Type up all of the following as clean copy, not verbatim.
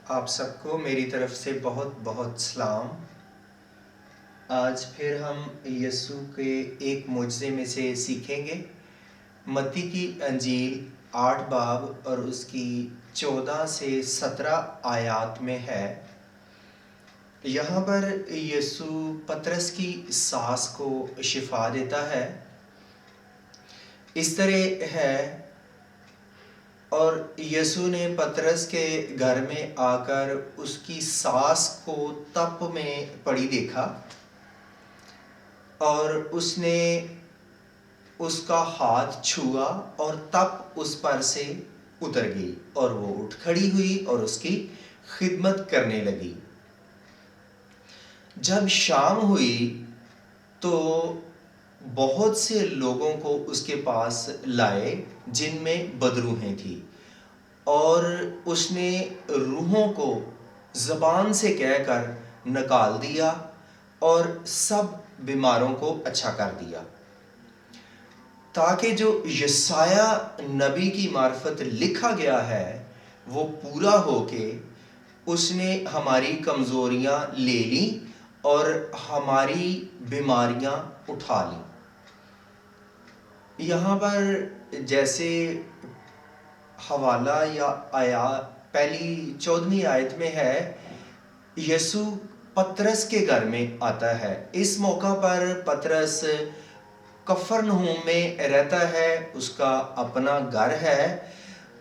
آپ سب کو میری طرف سے بہت بہت سلام۔ آج پھر ہم یسوع کے ایک معجزے میں سے سیکھیں گے۔ متی کی انجیل 8 باب اور اس کی 14 سے 17 آیات میں ہے۔ یہاں پر یسوع پطرس کی ساس کو شفا دیتا ہے۔ اس طرح ہے، اور یسوع نے پطرس کے گھر میں آ کر اس کی ساس کو تپ میں پڑی دیکھا، اور اس نے اس کا ہاتھ چھوا اور تپ اس پر سے اتر گئی، اور وہ اٹھ کھڑی ہوئی اور اس کی خدمت کرنے لگی۔ جب شام ہوئی تو بہت سے لوگوں کو اس کے پاس لائے جن میں بدروحیں تھیں، اور اس نے روحوں کو زبان سے کہہ کر نکال دیا اور سب بیماروں کو اچھا کر دیا، تاکہ جو یسایہ نبی کی معرفت لکھا گیا ہے وہ پورا ہو کہ اس نے ہماری کمزوریاں لے لیں اور ہماری بیماریاں اٹھا لیں۔ یہاں پر جیسے حوالہ یا پہلی 14ویں آیت میں ہے، یسوع پطرس کے گھر میں آتا ہے۔ اس موقع پر پطرس کفرنہوم میں رہتا ہے، اس کا اپنا گھر ہے،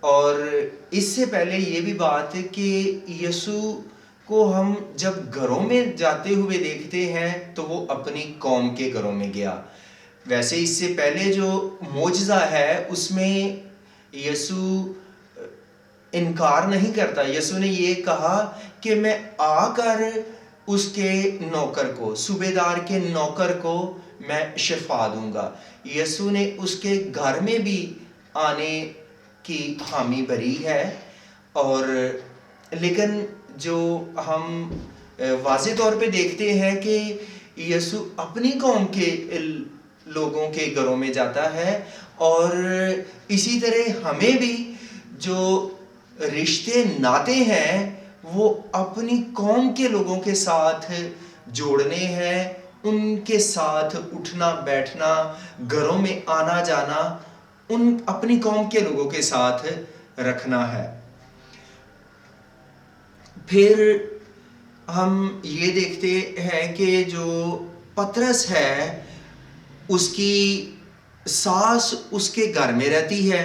اور اس سے پہلے یہ بھی بات ہے کہ یسوع کو ہم جب گھروں میں جاتے ہوئے دیکھتے ہیں تو وہ اپنی قوم کے گھروں میں گیا۔ ویسے اس سے پہلے جو معجزہ ہے اس میں یسوع انکار نہیں کرتا۔ یسوع نے یہ کہا کہ میں آ کر اس کے نوکر کو، صوبیدار کے نوکر کو میں شفا دوں گا۔ یسوع نے اس کے گھر میں بھی آنے کی حامی بھری ہے، اور لیکن جو ہم واضح طور پہ دیکھتے ہیں کہ یسوع اپنی قوم کے لوگوں کے گھروں میں جاتا ہے، اور اسی طرح ہمیں بھی جو رشتے ناطے ہیں وہ اپنی قوم کے لوگوں کے ساتھ جوڑنے ہیں، ان کے ساتھ اٹھنا بیٹھنا، گھروں میں آنا جانا ان اپنی قوم کے لوگوں کے ساتھ رکھنا ہے۔ پھر ہم یہ دیکھتے ہیں کہ جو پطرس ہے اس کی ساس اس کے گھر میں رہتی ہے،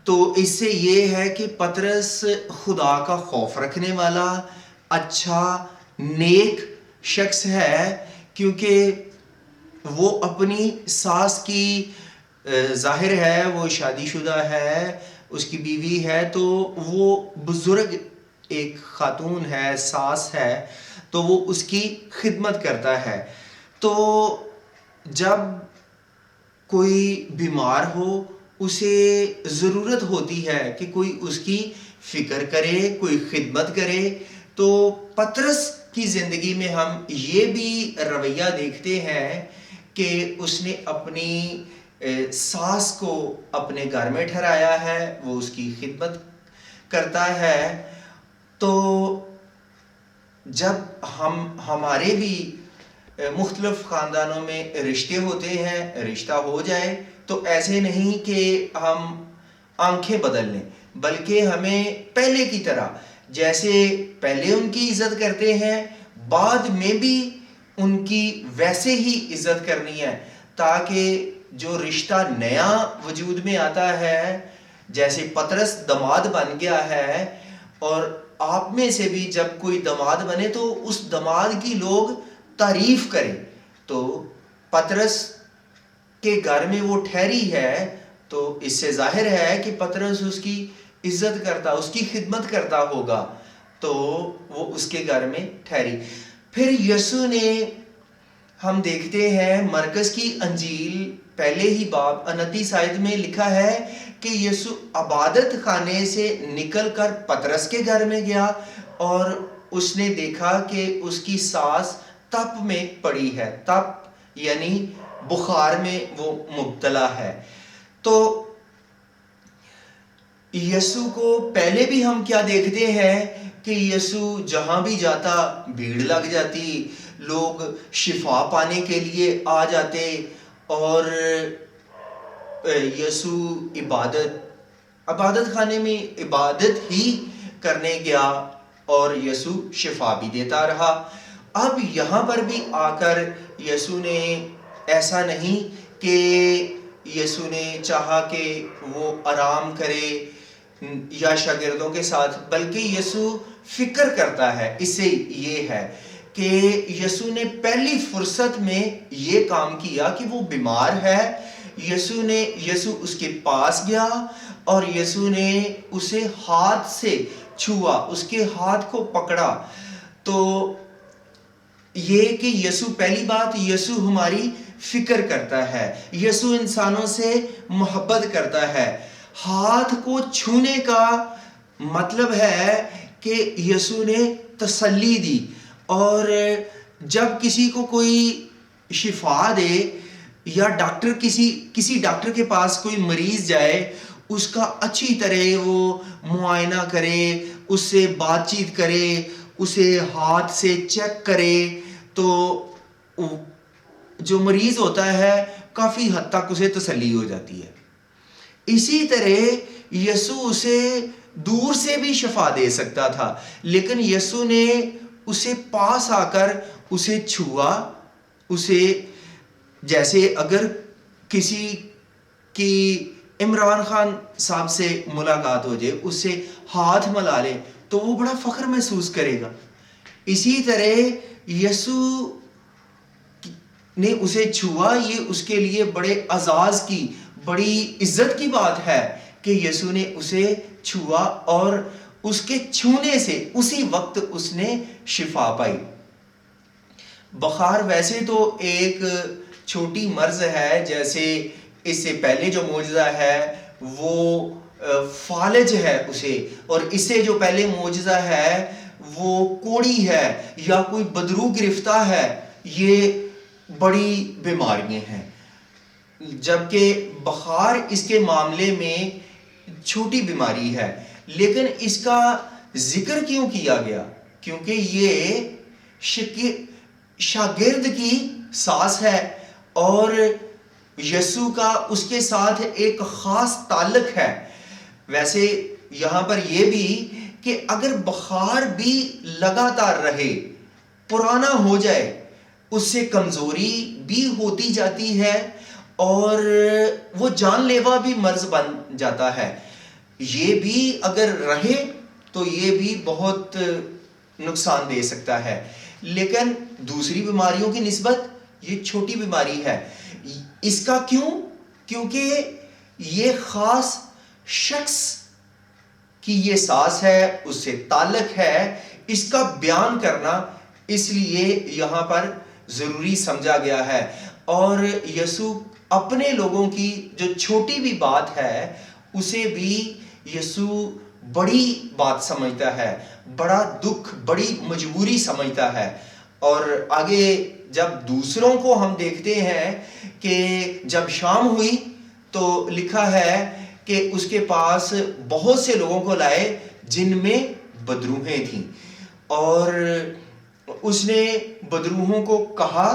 تو اس سے یہ ہے کہ پطرس خدا کا خوف رکھنے والا اچھا نیک شخص ہے، کیونکہ وہ اپنی ساس کی ظاہر ہے وہ شادی شدہ ہے، اس کی بیوی ہے، تو وہ بزرگ ایک خاتون ہے، ساس ہے، تو وہ اس کی خدمت کرتا ہے۔ تو جب کوئی بیمار ہو اسے ضرورت ہوتی ہے کہ کوئی اس کی فکر کرے، کوئی خدمت کرے، تو پطرس کی زندگی میں ہم یہ بھی رویہ دیکھتے ہیں کہ اس نے اپنی ساس کو اپنے گھر میں ٹھہرایا ہے، وہ اس کی خدمت کرتا ہے۔ تو جب ہمارے بھی مختلف خاندانوں میں رشتے ہوتے ہیں، رشتہ ہو جائے تو ایسے نہیں کہ ہم آنکھیں بدل لیں، بلکہ ہمیں پہلے کی طرح جیسے پہلے ان کی عزت کرتے ہیں بعد میں بھی ان کی ویسے ہی عزت کرنی ہے، تاکہ جو رشتہ نیا وجود میں آتا ہے، جیسے پطرس داماد بن گیا ہے، اور آپ میں سے بھی جب کوئی داماد بنے تو اس داماد کی لوگ تعریف کریں، تو پطرس کے گھر میں وہ ٹھہری ہے، تو اس سے ظاہر ہے کہ پطرس اس کی عزت کرتا، اس کی خدمت کرتا ہوگا، تو وہ اس کے گھر میں ٹھہری۔ پھر یسوع نے، ہم دیکھتے ہیں مرکز کی انجیل پہلے ہی باب 29 آیت میں لکھا ہے کہ یسوع عبادت خانے سے نکل کر پطرس کے گھر میں گیا، اور اس نے دیکھا کہ اس کی ساس تپ میں پڑی ہے۔ تپ یعنی بخار میں وہ مبتلا ہے۔ تو یسوع کو پہلے بھی ہم کیا دیکھتے ہیں کہ یسوع جہاں بھی جاتا بھیڑ لگ جاتی، لوگ شفا پانے کے لیے آ جاتے، اور یسوع عبادت خانے میں عبادت ہی کرنے گیا اور یسوع شفا بھی دیتا رہا۔ اب یہاں پر بھی آ کر یسوع نے ایسا نہیں کہ یسوع نے چاہا کہ وہ آرام کرے یا شاگردوں کے ساتھ، بلکہ یسوع فکر کرتا ہے۔ اس سے یہ ہے کہ یسوع نے پہلی فرصت میں یہ کام کیا کہ وہ بیمار ہے، یسوع اس کے پاس گیا اور یسوع نے اسے ہاتھ سے چھوا، اس کے ہاتھ کو پکڑا۔ تو یہ کہ یسوع، پہلی بات، یسوع ہماری فکر کرتا ہے، یسوع انسانوں سے محبت کرتا ہے۔ ہاتھ کو چھونے کا مطلب ہے کہ یسوع نے تسلی دی، اور جب کسی کو کوئی شفا دے یا ڈاکٹر کسی ڈاکٹر کے پاس کوئی مریض جائے، اس کا اچھی طرح وہ معائنہ کرے، اس سے بات چیت کرے، اسے ہاتھ سے چیک کرے، تو جو مریض ہوتا ہے کافی حد تک اسے تسلی ہو جاتی ہے۔ اسی طرح یسوع اسے دور سے بھی شفا دے سکتا تھا، لیکن یسوع نے اسے پاس آ کر اسے چھوا، اسے، جیسے اگر کسی کی عمران خان صاحب سے ملاقات ہو جائے، اس سے ہاتھ ملا لے تو وہ بڑا فخر محسوس کرے گا۔ اسی طرح یسوع نے اسے چھوا، یہ اس کے لیے بڑے اعزاز کی، بڑی عزت کی بات ہے کہ یسوع نے اسے چھوا، اور اس کے چھونے سے اسی وقت اس نے شفا پائی۔ بخار ویسے تو ایک چھوٹی مرض ہے، جیسے اس سے پہلے جو معجزہ ہے وہ فالج ہے اسے، اور اس سے جو پہلے معجزہ ہے وہ کوڑی ہے یا کوئی بدرو گرفتہ ہے۔ یہ بڑی بیماریاں ہیں، جبکہ بخار اس کے معاملے میں چھوٹی بیماری ہے۔ لیکن اس کا ذکر کیوں کیا گیا؟ کیونکہ یہ شاگرد کی سانس ہے، اور یسوع کا اس کے ساتھ ایک خاص تعلق ہے۔ ویسے یہاں پر یہ بھی کہ اگر بخار بھی لگاتار رہے، پرانا ہو جائے، اس سے کمزوری بھی ہوتی جاتی ہے، اور وہ جان لیوا بھی مرض بن جاتا ہے۔ یہ بھی اگر رہے تو یہ بھی بہت نقصان دے سکتا ہے، لیکن دوسری بیماریوں کی نسبت یہ چھوٹی بیماری ہے۔ اس کا کیوں؟ کیونکہ یہ خاص شخص کی یہ سانس ہے، اس سے تعلق ہے، اس کا بیان کرنا اس لیے یہاں پر ضروری سمجھا گیا ہے۔ اور یسوع اپنے لوگوں کی جو چھوٹی بھی بات ہے اسے بھی یسوع بڑی بات سمجھتا ہے، بڑا دکھ، بڑی مجبوری سمجھتا ہے۔ اور آگے جب دوسروں کو ہم دیکھتے ہیں کہ جب شام ہوئی تو لکھا ہے کہ اس کے پاس بہت سے لوگوں کو لائے جن میں بدروہیں تھیں، اور اس نے بدروہوں کو کہا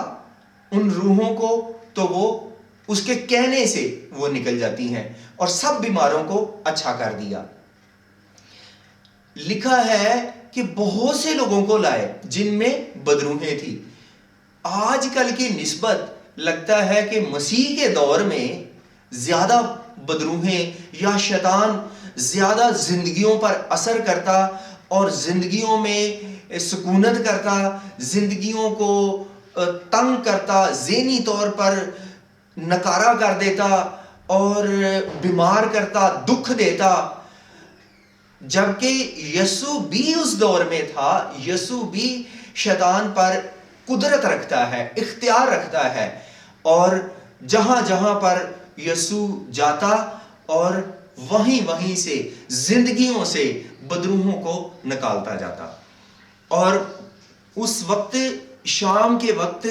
ان روحوں کو، تو وہ اس کے کہنے سے وہ نکل جاتی ہیں، اور سب بیماروں کو اچھا کر دیا۔ لکھا ہے کہ بہت سے لوگوں کو لائے جن میں بدروہیں تھی۔ آج کل کی نسبت لگتا ہے کہ مسیح کے دور میں زیادہ بدروہیں یا شیطان زیادہ زندگیوں پر اثر کرتا، اور زندگیوں میں سکونت کرتا، زندگیوں کو تنگ کرتا، ذہنی طور پر نکارا کر دیتا اور بیمار کرتا، دکھ دیتا۔ جبکہ یسوع بھی اس دور میں تھا، یسوع بھی شیطان پر قدرت رکھتا ہے، اختیار رکھتا ہے، اور جہاں جہاں پر یسوع جاتا اور وہیں سے زندگیوں سے بدروحوں کو نکالتا جاتا۔ اور اس وقت شام کے وقت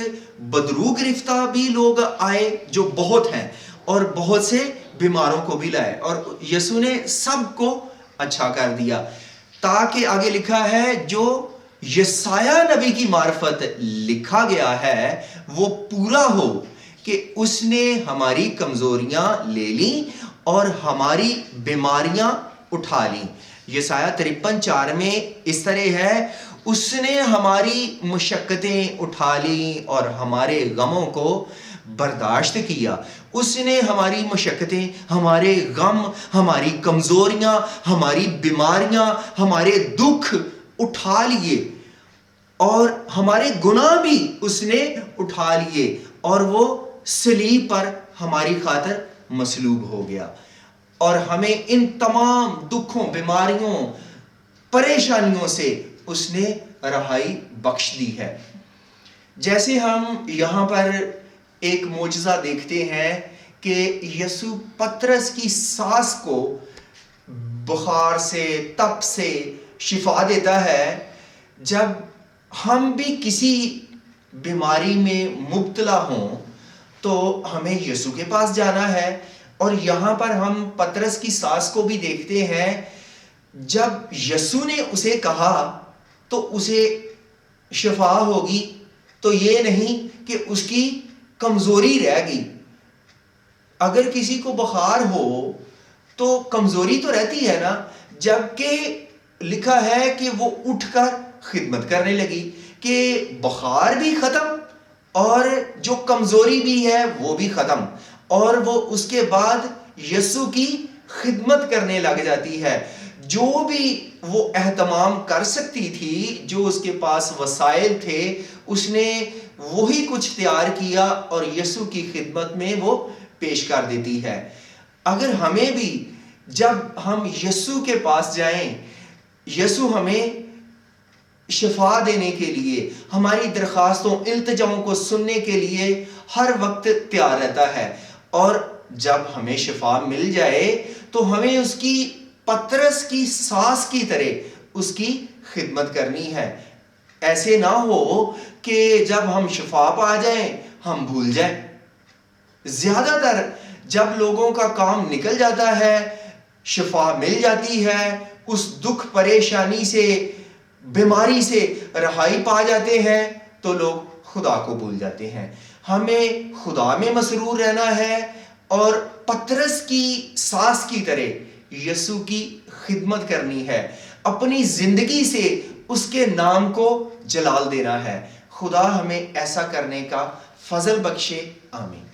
بدروح گرفتہ بھی لوگ آئے جو بہت ہیں، اور بہت سے بیماروں کو بھی لائے، اور یسوع نے سب کو اچھا کر دیا۔ تاکہ آگے لکھا ہے جو یسایہ نبی کی معرفت لکھا گیا ہے وہ پورا ہو کہ اس نے ہماری کمزوریاں لے لیں اور ہماری بیماریاں اٹھا لیں. یسایہ 53:4 میں اس طرح ہے، اس نے ہماری مشقتیں اٹھا لیں اور ہمارے غموں کو برداشت کیا. اس نے ہماری مشقتیں، ہمارے غم، ہماری کمزوریاں، ہماری بیماریاں، ہمارے دکھ اٹھا لیے اور ہمارے گناہ بھی اس نے اٹھا لیے اور وہ صلیب پر ہماری خاطر مصلوب ہو گیا اور ہمیں ان تمام دکھوں، بیماریوں، پریشانیوں سے اس نے رہائی بخش دی ہے. جیسے ہم یہاں پر ایک معجزہ دیکھتے ہیں کہ یسوع پطرس کی سانس کو بخار سے، تپ سے شفا دیتا ہے. جب ہم بھی کسی بیماری میں مبتلا ہوں تو ہمیں یسوع کے پاس جانا ہے. اور یہاں پر ہم پطرس کی سانس کو بھی دیکھتے ہیں. جب یسوع نے اسے کہا تو اسے شفا ہوگی، تو یہ نہیں کہ اس کی کمزوری رہ گئی. اگر کسی کو بخار ہو تو کمزوری تو رہتی ہے نا، جبکہ لکھا ہے کہ وہ اٹھ کر خدمت کرنے لگی کہ بخار بھی ختم اور جو کمزوری بھی ہے وہ بھی ختم، اور وہ اس کے بعد یسوع کی خدمت کرنے لگ جاتی ہے. جو بھی وہ اہتمام کر سکتی تھی، جو اس کے پاس وسائل تھے، اس نے وہی کچھ تیار کیا اور یسوع کی خدمت میں وہ پیش کر دیتی ہے. اگر ہمیں بھی جب ہم یسوع کے پاس جائیں، یسوع ہمیں شفا دینے کے لیے، ہماری درخواستوں، التجاؤں کو سننے کے لیے ہر وقت تیار رہتا ہے. اور جب ہمیں شفا مل جائے تو ہمیں اس کی پطرس کی سانس کی طرح اس کی خدمت کرنی ہے. ایسے نہ ہو کہ جب ہم شفا پا جائیں ہم بھول جائیں. زیادہ تر جب لوگوں کا کام نکل جاتا ہے، شفا مل جاتی ہے، اس دکھ، پریشانی سے، بیماری سے رہائی پا جاتے ہیں، تو لوگ خدا کو بھول جاتے ہیں. ہمیں خدا میں مسرور رہنا ہے اور پطرس کی سانس کی طرح یسوع کی خدمت کرنی ہے. اپنی زندگی سے اس کے نام کو جلال دینا ہے. خدا ہمیں ایسا کرنے کا فضل بخشے. آمین.